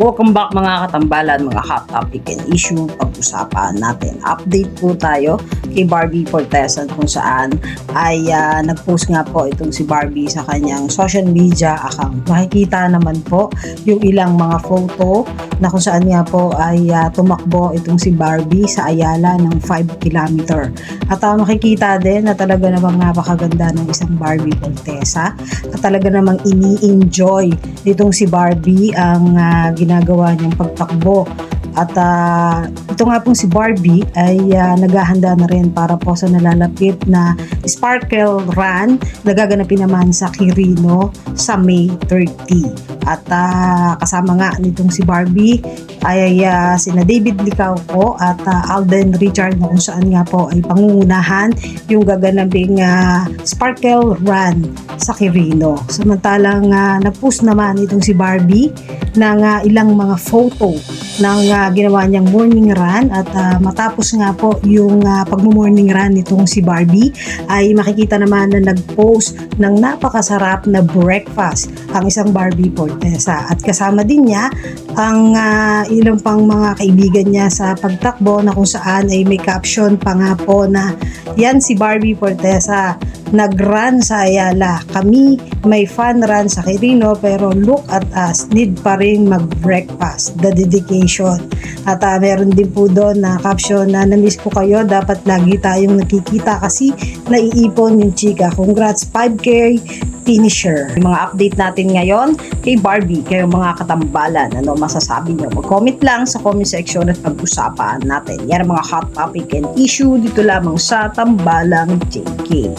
Welcome back mga katambalan, mga hot topic and issue. Pag-usapan natin. Update po tayo kay Barbie Fortesa kung saan ay nag-post nga po itong si Barbie sa kanyang social media account. Makikita naman po yung ilang mga photo na kung saan nga po ay tumakbo itong si Barbie sa Ayala ng 5 kilometer. At makikita din na talaga namang napakaganda ng isang Barbie Fortesa at talaga namang ini-enjoy itong si Barbie ang ginagawa niyang pagtakbo. At ito nga pong si Barbie ay naghahanda na rin para po sa nalalapit na Sparkle Run na gaganapin naman sa Quirino sa May 30. At kasama nga nitong si Barbie ay sina David Licauco at Alden Richard na kung saan nga po ay pangungunahan yung gaganaping Sparkle Run sa Quirino. Samantalang nag-post naman itong si Barbie ng ilang mga photo ng ginawa niyang morning run at matapos nga po yung pag-morning run nitong si Barbie ay makikita naman na nag-post ng napakasarap na breakfast ang isang Barbie Fortesa at kasama din niya ang ilang pang mga kaibigan niya sa pagtakbo na kung saan ay may caption pa nga po na yan si Barbie Fortesa nag-run sa Ayala, kami may fun run sa Quirino pero look at us, need pa rin mag-breakfast, the dedication. At meron din po doon na caption na namiss ko kayo, dapat lagi tayong nakikita kasi naiipon yung chika. Congrats 5K finisher. Yung mga update natin ngayon kay Barbie, kayo mga katambalan, ano masasabi nyo? Mag-comment lang sa comment section at pag-usapan natin. Yan ang mga hot topic and issue dito lamang sa Tambalang JK.